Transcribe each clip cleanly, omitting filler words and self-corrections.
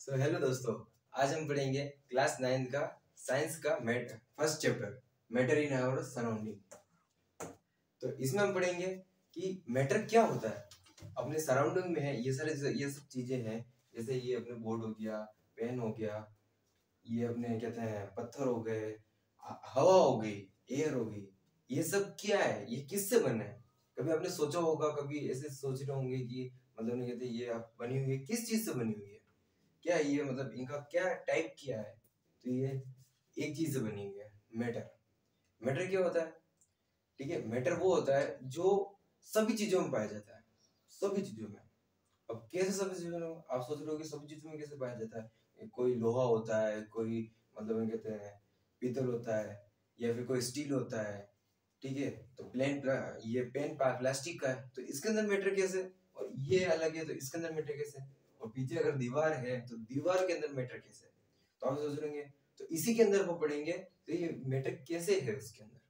Hello दोस्तों, आज हम पढ़ेंगे क्लास 9 का साइंस का first chapter matter in our surrounding. तो इसमें हम पढ़ेंगे कि मैटर क्या होता है, अपने सराउंडिंग में है ये सब चीजें हैं। जैसे ये अपने बोर्ड हो गया, पेन हो गया, ये अपने कहते हैं पत्थर हो गए, हवा हो गई, एयर हो गई। ये सब क्या है, ये किससे बना है? कभी आपने सोचा होगा, कभी ऐसे सोच रहे होंगे कि मतलब नहीं कहते ये आप बनी हुई है, किस चीज से बनी हुई है, क्या ये मतलब इनका क्या टाइप क्या है? तो ये एक चीज से बनी हुई है, मैटर। मैटर क्या होता है? ठीक है, मैटर वो होता है जो सभी चीजों में पाया जाता है, सभी चीजों में। अब कैसे सभी चीजों में? आप सोच रहे हो कि सभी चीजों में कैसे पाया जाता है? कोई लोहा होता है, कोई मतलब कहते हैं पीतल होता है, या फिर कोई स्टील होता है। ठीक है, तो ये पेन प्लास्टिक का है, तो इसके अंदर मैटर कैसे? और ये अलग है तो इसके अंदर मैटर कैसे? और पीछे अगर दीवार है तो दीवार के अंदर मैटर कैसे? तो आप सोच रहे तो इसी के अंदर वो पढ़ेंगे तो ये मैटर कैसे है उसके अंदर।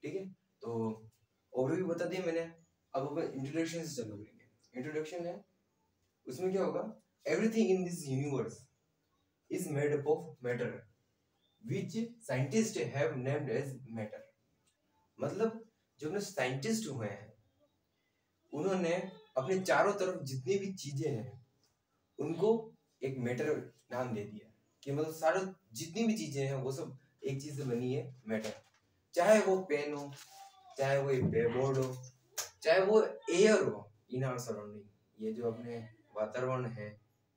ठीक है, तो ओवरव्यू बता दिया मैंने। अब अपन इंट्रोडक्शन से चालू करेंगे। इंट्रोडक्शन है, उसमें क्या होगा? Everything in this universe is made up of matter which scientists have named as matter। मतलब जो अपने साइंटिस्ट हुए हैं उन्होंने अपने चारों तरफ जितनी भी चीजें हैं उनको एक मैटर नाम दे दिया, कि मतलब सारे जितनी भी चीजें हैं वो सब एक चीज से बनी है, मैटर। चाहे वो पेन हो, चाहे वो बोर्ड हो, चाहे वो एयर हो इन आवर सराउंडिंग। ये जो अपने वातावरण है,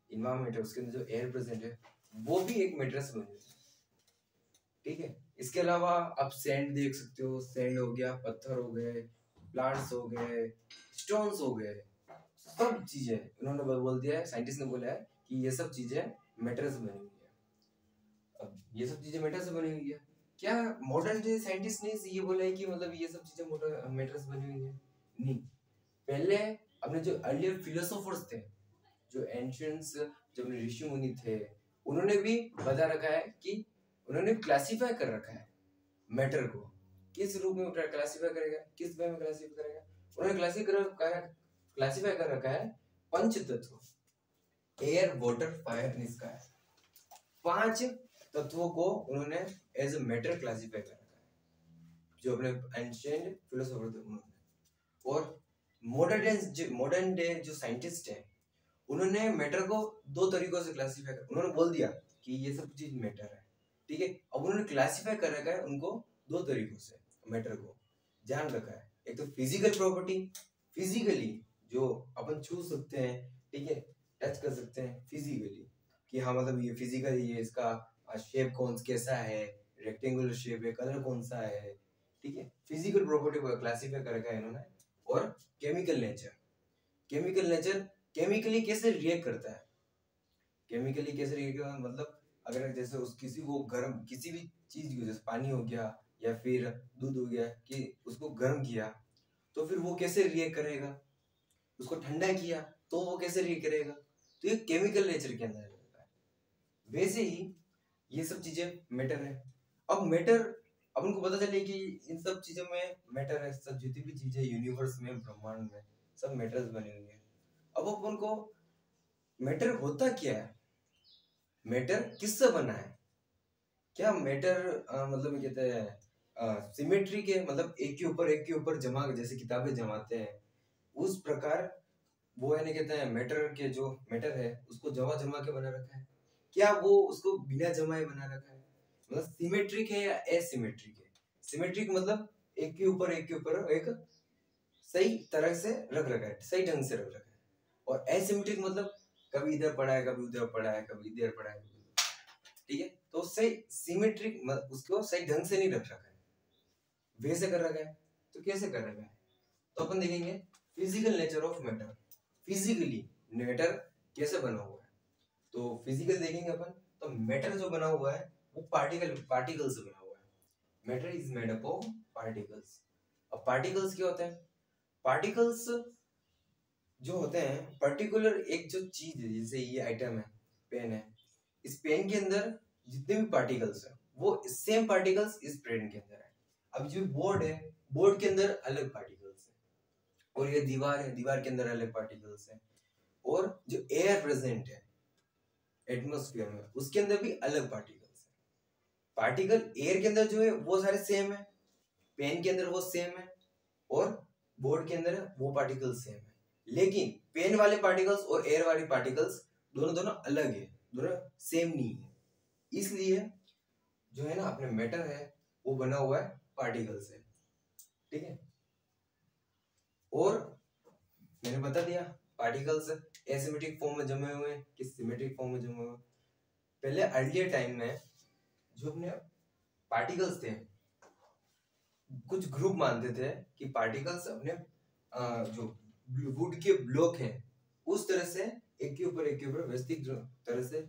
इन्वायरमेंट है, उसके अंदर जो एयर प्रेजेंट है वो भी एक मैटर से बनी है। ठीक है, इसके अलावा आप सैंड देख सकते हो, सैंड हो गया, पत्थर हो गए, प्लांट्स हो गए, स्टोन्स हो गए, सब चीजें उन्होंने बोल दिया है, साइंटिस्ट ने बोला है कि ये सब चीजें मैटर से बनी हुई है। अब ये सब चीजें मैटर से बनी हुई है, क्या मॉडर्न डे साइंटिस्ट ने ये बोला है कि मतलब ये सब चीजें मैटर से बनी हुई है? नहीं। पहले अपने जो अर्लियर फिलोसोफर्स थे, जो एंशियंट्स, जो अपने ऋषि मुनि थे, उन्होंने भी बता रखा है कि उन्होंने क्लासिफाई कर रखा है मैटर को। किस रूप में क्लासिफाई करेगा, किस वे में क्लासिफाई करेगा? उन्होंने क्लासिफाई कर रखा है पंच तत्व, एयर, वाटर, फायर, स्काई। 5 तत्वों को उन्होंने एज ए मैटर क्लासिफाई कर रखा है, जो अपने एंशिएंट फिलोसोफर थे उन्होंने। और मॉडर्न डे जो साइंटिस्ट है उन्होंने मैटर को 2 तरीकों से क्लासिफाई कर, उन्होंने बोल दिया कि ये सब चीज मैटर है। ठीक है, अब उन्होंने क्लासिफाई कर रखा है उनको 2 तरीकों से मैटर को जान रखा है। एक तो फिजिकल प्रॉपर्टी, फिजिकली जो अपन छू सकते हैं, ठीक है, टच कर सकते हैं फिजिकली, कि हाँ मतलब ये फिजिकल, ये इसका शेप कौन कैसा है, रेक्टेंगुलर शेप है, कलर कौन सा है। ठीक है, फिजिकल प्रॉपर्टी को क्लासिफाई कर रखा है इन्होंने। और केमिकल नेचर, केमिकली कैसे रिएक्ट करता है, केमिकली कैसे रिएक्ट करता है मतलब अगर जैसे उस किसी को गर्म, किसी भी चीज को, जैसे पानी हो गया या फिर दूध हो गया, कि उसको गर्म किया तो फिर वो कैसे रिएक्ट करेगा, उसको ठंडा किया तो वो कैसे रिएक्ट करेगा। तो ये केमिकल नेचर के अंदर रहता है। वैसे ही ये सब चीजें मैटर है। अब मैटर, अब उनको पता चले कि इन सब चीजों में मैटर है, सब जितनी भी चीजें यूनिवर्स में, ब्रह्मांड में, सब मैटर्स बनी हुई है। अब अपन को मैटर होता क्या है, मैटर किससे बना है? क्या मैटर मतलब कहते हैं सिमेट्री के, मतलब एक के ऊपर जमा, जैसे किताबें जमाते हैं उस प्रकार वो है ना, कहते हैं मैटर के जो मैटर है उसको जमा जमा के बना रखा है। क्या वो उसको बिना जमाए बना रखा है? मतलब सिमेट्रिक है या एसिमेट्रिक है? सिमेट्रिक मतलब एक के ऊपर एक सही तरह से रख रखा है, सही ढंग से रख रखा है। और एसिमेट्रिक मतलब कभी इधर पड़ा है, कभी उधर पड़ा है, कभी इधर पड़ा है, ठीक है। तो सही सिमेट्रिक उसको सही ढंग से नहीं रख रखा है, वैसे कर रखा है। तो कैसे कर रखा है? तो अपन देखेंगे physical nature of matter, physically matter कैसे बना हुआ है। तो फिजिकल देखेंगे अपन, तो मैटर जो बना हुआ है वो पार्टिकल से बना हुआ है। Matter is made up of particles. अब पार्टिकल्स क्या होते हैं? पार्टिकल्स जो होते हैं पर्टिकुलर एक जो चीज है, जैसे ये आइटम है, पेन है, इस पेन के अंदर जितने भी पार्टिकल्स है वो सेम पार्टिकल्स इस पेन के अंदर है। अब जो बोर्ड है, बोर्ड के अंदर अलग पार्टिकल्स है, और ये दीवार है, दीवार के अंदर अलग पार्टिकल्स है। और जो एयर प्रेजेंट है, एटमॉस्फेयर में, उसके अंदर भी अलग पार्टिकल्स है। पार्टिकल एयर के अंदर जो है वो सारे सेम है, पेन के अंदर वो सेम है, और बोर्ड के अंदर वो पार्टिकल सेम है, लेकिन पेन वाले पार्टिकल्स और एयर वाले पार्टिकल्स दोनों दोनों अलग है, दोनों सेम नहीं है। इसलिए जो है ना अपने मैटर है वो बना हुआ है पार्टिकल से, ठीक है। और मैंने बता दिया पार्टिकल्स एसिमेट्रिक फॉर्म में जमे हुए हैं कि सिमेट्रिक फॉर्म में जमे हुए हैं। पहले अर्लियर टाइम में जो अपने पार्टिकल्स थे, कुछ ग्रुप मानते थे कि पार्टिकल्स अपने जो वुड के ब्लॉक हैं उस तरह से एक के ऊपर व्यवस्थित तरह से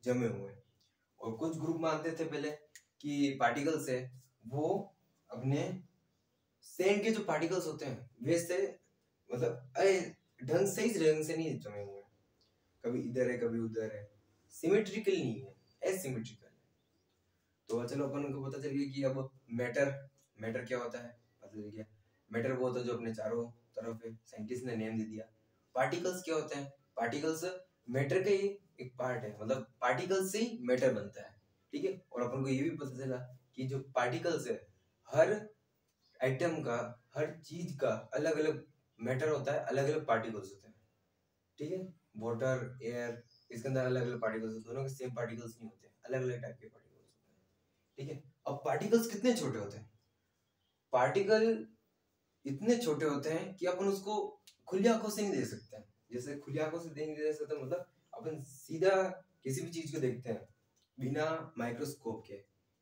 जमे हुए हैं, और कुछ ग्रुप मानते थे पहले कि पार्टिकल्स है वो अपने सैंड के जो पार्टिकल्स होते हैं वैसे मतलब ढंग से नहीं जमे हुए हैं, कभी इधर है कभी उधर है, सिमेट्रिकल नहीं है, एसिमेट्रिकल है। तो चलो अपन को पता चल गया कि अब मैटर क्या होता है, पता चल गया। मैटर वो होता है जो अपने चारों तरफ है, साइंटिस्ट ने नेम दे दिया। पार्टिकल्स क्या होते हैं, पार्टिकल्स मैटर का ही एक पार्ट है, मतलब पार्टिकल्स से ही मैटर बनता है, ठीक है। और अपन को ये भी पता चला कि जो पार्टिकल्स है हर आइटम का, हर चीज का अलग अलग मैटर होता है, अलग अलग पार्टिकल्स होते हैं, ठीक है। वाटर, एयर, इसके अंदर अलग अलग पार्टिकल्स होते हैं, दोनों के सेम पार्टिकल्स नहीं होते, अलग अलग टाइप के पार्टिकल्स होते हैं, ठीक है। अब पार्टिकल्स कितने छोटे होते हैं, पार्टिकल इतने छोटे होते हैं कि अपन उसको खुली आंखों से नहीं देख सकते हैं। जैसे खुली आंखों से नहीं देख सकते मतलब अपन सीधा किसी भी चीज को देखते हैं बिना माइक्रोस्कोप के,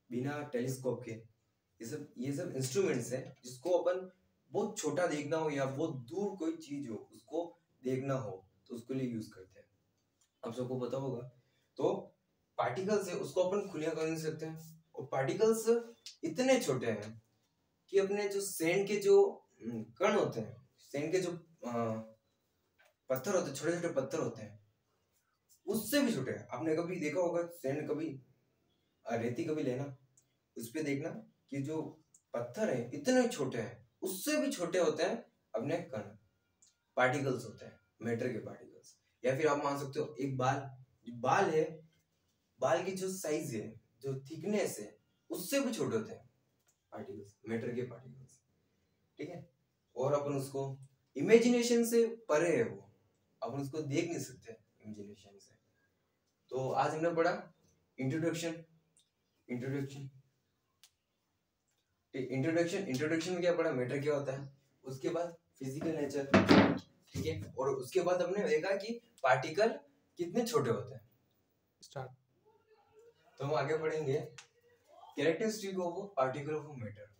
बिना टेलीस्कोप के। ये सब इंस्ट्रूमेंट्स हैं जिसको अपन बहुत छोटा देखना हो या बहुत दूर कोई चीज हो उसको देखना हो तो उसके लिए यूज करते हैं। आप सबको पता होगा। तो पार्टिकल्स है उसको अपन खुली आंखों से नहीं सकते हैं, और पार्टिकल्स इतने छोटे हैं कि अपने जो सैंड के जो कण होते हैं, सैंड के जो पत्थर होते हैं, छोटे छोटे पत्थर होते हैं, उससे भी छोटे हैं। आपने कभी देखा होगा सैंड, कभी रेती कभी लेना, उस पे देखना कि जो पत्थर है इतने छोटे हैं, उससे भी छोटे होते हैं अपने कण, पार्टिकल्स होते हैं, मैटर के पार्टिकल्स। या फिर आप मान सकते हो एक बाल है, बाल की जो साइज है, जो थिकनेस है, उससे भी छोटे होते हैं पार्टिकल्स, मैटर के पार्टिकल्स, ठीक है। और अपन उसको इमेजिनेशन से परे है, वो अपन उसको देख नहीं सकते इमेजिनेशन से। तो आज हमने पढ़ा इंट्रोडक्शन इंट्रोडक्शन में क्या पढ़ा, मैटर क्या होता है, उसके बाद फिजिकल नेचर, ठीक है। और उसके बाद हमने देखा कि पार्टिकल कितने छोटे होते हैं। स्टार्ट। तो हम आगे पढ़ेंगे characteristic of particle of matter.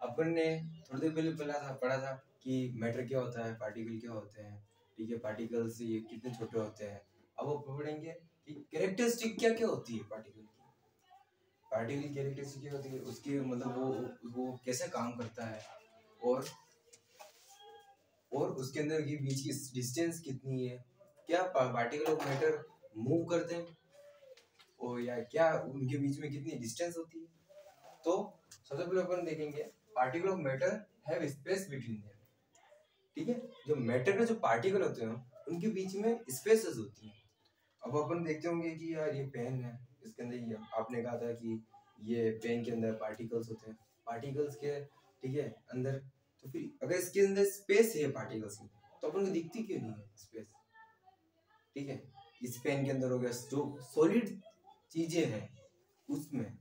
अपन ने थोड़ी देर पहले पढ़ा था कि मैटर क्या होता है, पार्टिकल क्या होते हैं, ठीक है, पार्टिकल्स ये कितने छोटे होते हैं। अब वो पढ़ेंगे कि कैरेक्टरिस्टिक क्या क्या होती है पार्टिकल की, पार्टिकल कैरेक्टरिस्टिक क्या होती है, उसके मतलब वो कैसे काम करता है, और उसके अंदर की बीच की डिस्टेंस कितनी है, क्या पार्टिकल ऑफ मैटर मूव करते हैं, और या क्या उनके बीच में कितनी डिस्टेंस होती है। तो सबसे पहले अपन देखेंगे particle of matter have space between them, ठीक है। जो मैटर के जो पार्टिकल होते हैं उनके बीच में स्पेसेस होती हैं। अब अपन देखते होंगे कि यार ये पेन है, इसके अंदर ये आपने कहा था कि ये पेन के अंदर पार्टिकल्स होते हैं, पार्टिकल्स के, ठीक है, अंदर। तो फिर अगर इसके अंदर स्पेस है पार्टिकल्स में तो अपन को दिखती क्यों नहीं है स्पेस, ठीक है। इस पेन के अंदर हो गया जो सॉलिड चीजें हैं उसमें,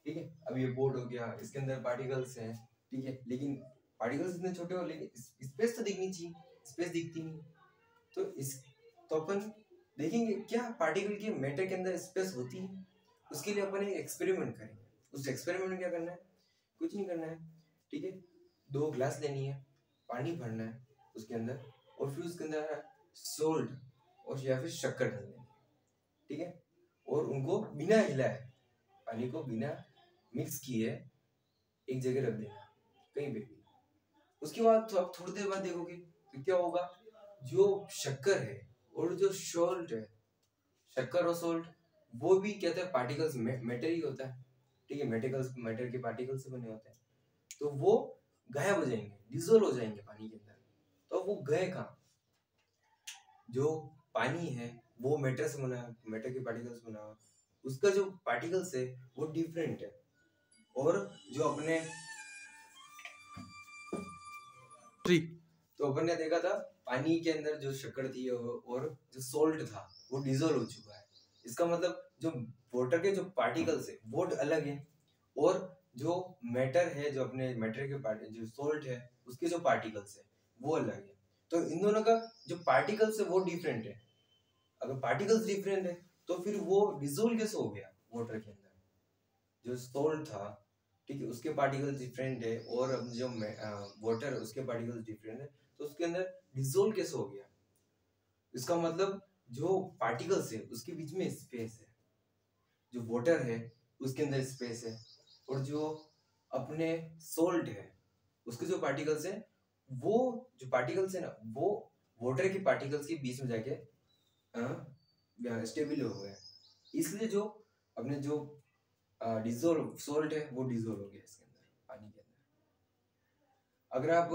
ठीक है। अब ये बोर्ड हो गया, इसके अंदर पार्टिकल्स हैं, ठीक है, लेकिन पार्टिकल्स इतने छोटे हो, लेकिन स्पेस तो दिखनी चाहिए, स्पेस दिखती नहीं। तो अपन देखेंगे क्या पार्टिकल के मैटर के अंदर स्पेस होती है। उसके लिए अपन एक एक्सपेरिमेंट करेंगे। उस एक्सपेरिमेंट में क्या करना है, कुछ नहीं करना है, ठीक है। 2 ग्लास लेनी है, पानी भरना है उसके अंदर, और फिर उसके अंदर सोल्ट और या फिर शक्कर डालनी है, ठीक है। और उनको बिना हिलाए, पानी को बिना मिक्स किए एक जगह रख देना कहीं पे भी। उसके बाद तो आप थोड़ी देर बाद देखोगे तो क्या होगा, जो शक्कर है और जो सॉल्ट है, शक्कर और सॉल्ट वो भी कहते हैं पार्टिकल्स, मैटर ही होता है, ठीक है। मैटर के पार्टिकल्स से बने होते हैं। तो वो गायब हो जाएंगे, डिसोल्व हो जाएंगे पानी के अंदर। तो वो गए कहाँ, जो पानी है वो मैटर से बना है, मैटर के पार्टिकल्स बना है, उसका जो पार्टिकल्स है वो डिफरेंट है। और जो अपने तो अपन ने देखा था पानी के अंदर जो शक्कर थी और जो सोल्ट था वो डिजोल्व हो चुका है। इसका मतलब जो वाटर के जो पार्टिकल्स है वो अलग है, और जो मैटर है, जो अपने मैटर के जो सोल्ट है उसके जो पार्टिकल्स है वो अलग है। तो इन दोनों का जो पार्टिकल्स है वो डिफरेंट है। अगर पार्टिकल्स डिफरेंट है तो फिर वो डिजोल्व कैसे हो गया वाटर के अंदर? जो सोल्ट था, ठीक है, उसके पार्टिकल्स डिफरेंट है, और अब जो वाटर उसके पार्टिकल्स डिफरेंट है, तो उसके अंदर डिसोल्व कैसे हो गया? इसका मतलब जो पार्टिकल्स है उसके बीच में स्पेस है, जो वाटर है उसके अंदर स्पेस है, और जो अपने सोल्ट है उसके जो पार्टिकल्स है, वो जो पार्टिकल्स है ना वो वाटर के पार्टिकल्स के बीच में जाके स्टेबल हो गए। इसलिए जो अपने जो डिसोल्व सोल्ट है वो डिसोल्व हो गया इसके अंदर, पानी के अंदर। अगर आप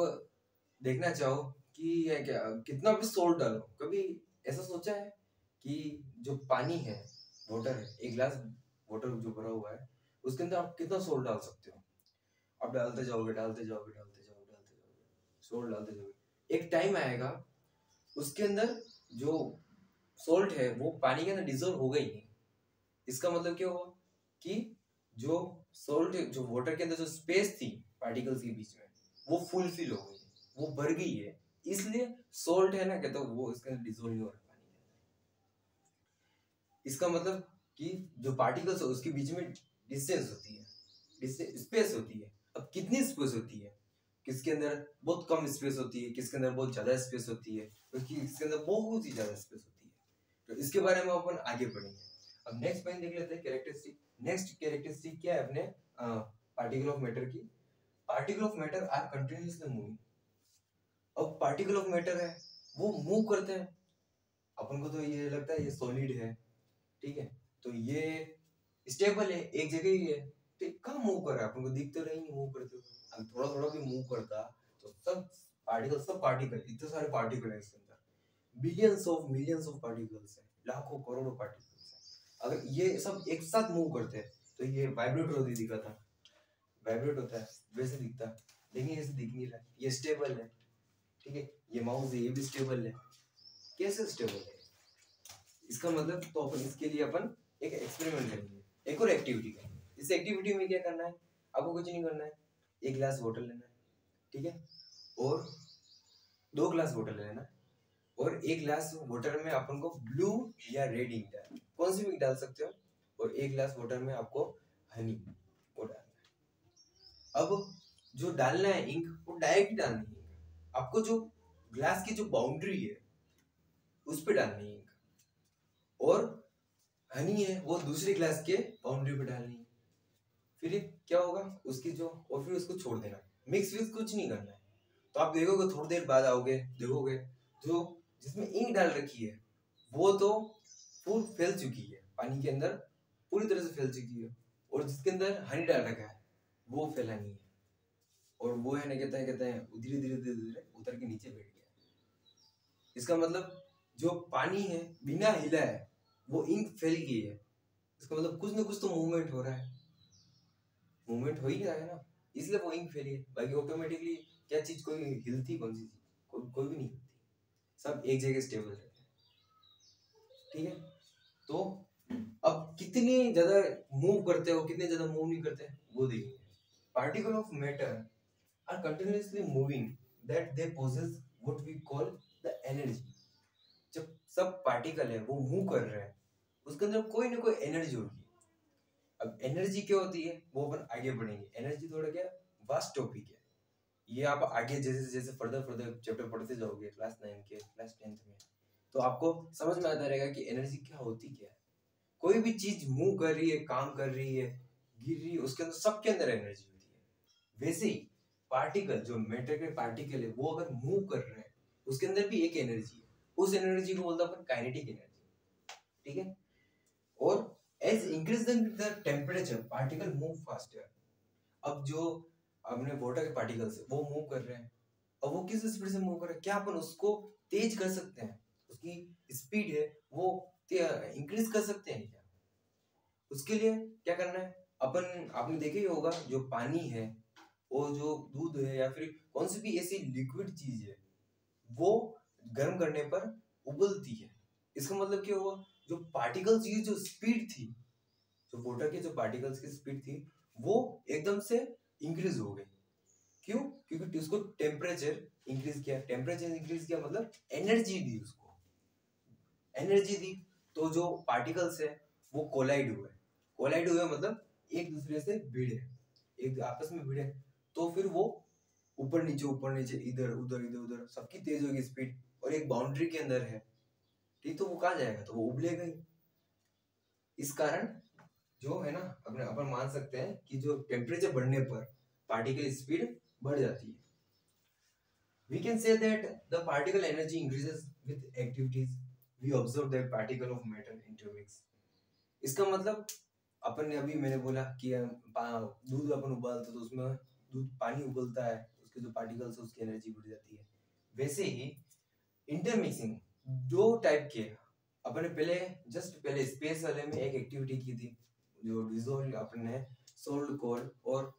देखना चाहो कि ये क्या कितना भी सोल्ट डालो, कभी ऐसा सोचा है कि जो पानी है, वाटर है, एक गिलास वाटर जो भरा हुआ है उसके अंदर आप कितना सोल्ट डाल सकते हो? आप डालते जाओगे डालते जाओगे डालते जाओगे डालते जाओगे, सोल्ट डालते जाओगे, एक टाइम आएगा उसके अंदर जो सोल्ट है वो पानी के अंदर डिसॉल्व हो गई है। इसका मतलब क्या हुआ कि जो सोल्ट जो वाटर के अंदर जो स्पेस थी पार्टिकल्स के बीच में वो फुलफिल हो गई है, वो भर गई है, इसलिए सोल्ट है ना, कहते वो इसके अंदर डिसॉल्व नहीं हो रहा पानी के अंदर। इसका मतलब कि जो पार्टिकल्स है उसके बीच में डिस्टेंस होती है, स्पेस होती है। अब कितनी स्पेस होती है? किसके अंदर बहुत कम स्पेस होती है, किसके अंदर बहुत ज्यादा स्पेस होती है, किसके अंदर बहुत ही ज्यादा स्पेस होती है। तो इसके बारे में अपन आगे पढ़ेंगे। अब नेक्स्ट पॉइंट देख लेते हैं, कैरेक्टरिस्टिक। नेक्स्ट कैरेक्टरिस्टिक क्या है अपने पार्टिकल ऑफ मैटर की? Particle of matter are continuously moving. अब पार्टिकल ऑफ मैटर है वो मूव करते हैं, अपन को तो ये लगता है ये सॉलिड है, ठीक है, तो ये स्टेबल है, एक जगह ही है, ठीक, कहाँ मूव कर रहा है अपन को दिख तो नहीं मूव करते हुए। अगर थोड़ा थोड़ा भी मूव करता तो सब पार्टिकल इतने सारे पार्टिकल है इसके अंदर, मिलियंस ऑफ पार्टिकल्स है, लाखों करोड़ों पार्टिकल्स है। अगर ये सब एक साथ मूव करते हैं तो ये वाइब्रेट होती दिखा था, वाइब्रेट होता है वैसे दिखता, लेकिन ऐसे दिख नहीं रहा, ये स्टेबल है, ठीक है, ये माउस है ये भी स्टेबल है। कैसे स्टेबल है? इसका मतलब तो अपन इसके लिए अपन एक एक्सपेरिमेंट करेंगे, एक और एक्टिविटी करेंगे। इस एक्टिविटी में क्या करना है, आपको कुछ नहीं करना है, एक गिलास वाटर लेना है, ठीक है, और 2 गिलास वाटर लेना है, और एक गिलास वाटर में अपन को ब्लू या रेड इंक डालना, कौन सी भी डाल सकते हो, और एक गिलास वाटर में आपको हनी वो डालना है। अब जो डालना है इंक वो डायरेक्ट डालनी है, आपको जो ग्लास की जो बाउंड्री है उस पे डालनी है इंक, और हनी है वो दूसरे ग्लास के बाउंड्री पे डालनी है। फिर क्या होगा उसकी जो, और फिर उसको छोड़ देना, मिक्स विक्स कुछ नहीं करना है। तो आप देखोगे थोड़ी देर बाद आओगे देखोगे जो जिसमें इंक डाल रखी है वो तो फुल फैल चुकी है पानी के अंदर, पूरी तरह से फैल चुकी है, और जिसके अंदर हनी डाल रखा है वो फैला नहीं है, और वो है ना कहते हैं धीरे धीरे धीरे धीरे उतर के नीचे बैठ गया। इसका मतलब जो पानी है बिना हिला है वो इंक फैल गई है, इसका मतलब कुछ ना कुछ तो मूवमेंट हो रहा है, मूवमेंट हो ही रहा है ना, इसलिए वो इंक फैली है। बाकी ऑटोमेटिकली क्या चीज कोई हिलती, कौन सी चीज, कोई भी नहीं हिलती, सब एक जगह स्टेबल रहते हैं, ठीक है। तो अब कितने ज्यादा मूव करते हो कितने ज्यादा मूव नहीं करते वो देखिए। Particle of matter are continuously moving that they possess what we call the energy. जब सब पार्टिकल है वो मूव कर रहे हैं उसके अंदर कोई ना कोई एनर्जी होगी। अब एनर्जी क्या होती है वो अपन आगे बढ़ेंगे, एनर्जी थोड़ा क्या वास्ट टॉपिक है, ये आप आगे जैसे जैसे फर्दर चैप्टर पढ़ते जाओगे क्लास 9 के क्लास 10th में, तो आपको समझ में आता रहेगा कि एनर्जी क्या होती क्या है। कोई भी चीज मूव कर रही है, काम कर रही है, गिर रही है, उसके अंदर सबके अंदर एनर्जी होती है। वैसे ही पार्टिकल जो मैटर के पार्टिकल है वो अगर मूव कर रहे हैं उसके अंदर भी एक एनर्जी है, उस एनर्जी को बोलते हैं अपन काइनेटिक एनर्जी, ठीक है। और as increasing the temperature particle move faster। अब जो अपने वाटर के पार्टिकल्स है वो मूव कर रहे हैं, अब वो किस स्पीड से मूव कर रहे हैं, क्या अपन उसको तेज कर सकते हैं? उसकी स्पीड है वो इंक्रीज कर सकते हैं क्या? उसके लिए क्या करना है, अपन आपने देखे ही होगा, जो पानी है वो जो दूध है या फिर कौन सी भी ऐसी लिक्विड चीज है वो गर्म करने पर उबलती है। इसका मतलब क्या हुआ, जो पार्टिकल्स की जो स्पीड थी, जो वाटर के जो पार्टिकल्स की स्पीड थी वो एकदम से इंक्रीज हो गई। क्यों? क्योंकि उसको टेम्परेचर इंक्रीज किया। टेम्परेचर इंक्रीज किया मतलब एनर्जी दी, उसको एनर्जी दी, तो जो पार्टिकल्स है वो कोलाइड हुए मतलब एक दूसरे से भिड़े, एक आपस में भिड़े, तो फिर वो ऊपर नीचे इधर उधर इधर उधर सबकी तेज होगी स्पीड, और एक बाउंड्री के अंदर है, ठीक, तो वो कहाँ जाएगा, तो वो उबलेगा ही। इस कारण जो है ना, अपने अपन मान सकते हैं कि जो टेम्परेचर बढ़ने पर पार्टिकल स्पीड बढ़ जाती है। We can say that the particle energy increases with activities. We observe that particle of matter intermix. इसका मतलब अपन ने अभी मैंने बोला कि दूध अपन उबालते तो उसमें दूध पानी उबलता है, उसके जो पार्टिकल्स है उसकी एनर्जी बढ़ जाती है। वैसे ही इंटरमिक्सिंग दो टाइप के, अपन ने पहले स्पेस वाले में एक एक्टिविटी की थी, जो डिसोल्व अपन ने सोल्ट को और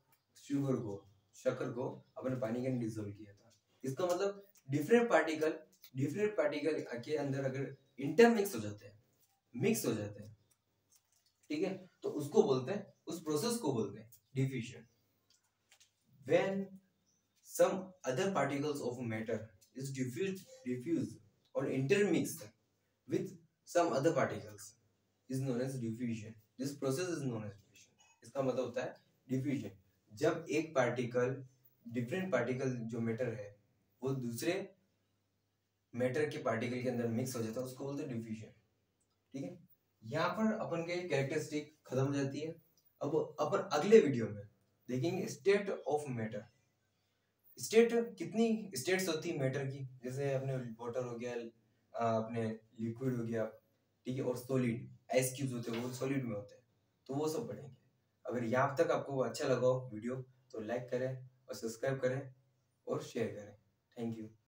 शक्कर को अपन ने पानी के अंदर डिसोल्व किया था। इसका मतलब डिफरेंट पार्टिकल के अंदर अगर इंटरमिक्स हो जाते हैं, मिक्स हो जाते हैं, ठीक है, तो उसको बोलते हैं, उस प्रोसेस को बोलते हैं diffusion. When some other particles of matter is diffused or intermixed with some other particles is known as diffusion. This process is known as diffusion. इसका मतलब होता है डिफ्यूजन, जब एक पार्टिकल डिफरेंट पार्टिकल जो मैटर है वो दूसरे मैटर के पार्टिकल के अंदर मिक्स हो जाता है, उसको बोलते हैं डिफ्यूजन। ठीक है, यहाँ पर अपन के कैरेक्टरिस्टिक खत्म हो जाती है। अब अपन अगले वीडियो में देखेंगे स्टेट ऑफ मैटर। स्टेट कितनी स्टेट्स होती है मैटर की, जैसे अपने वाटर हो गया, अपने लिक्विड हो गया, ठीक है, और सॉलिड आइस क्यूब्स होते हैं वो सॉलिड में होते हैं, तो वो सब पढ़ेंगे। अगर यहाँ तक आपको अच्छा लगा हो वीडियो तो लाइक करें और सब्सक्राइब करें और शेयर करें। Thank you.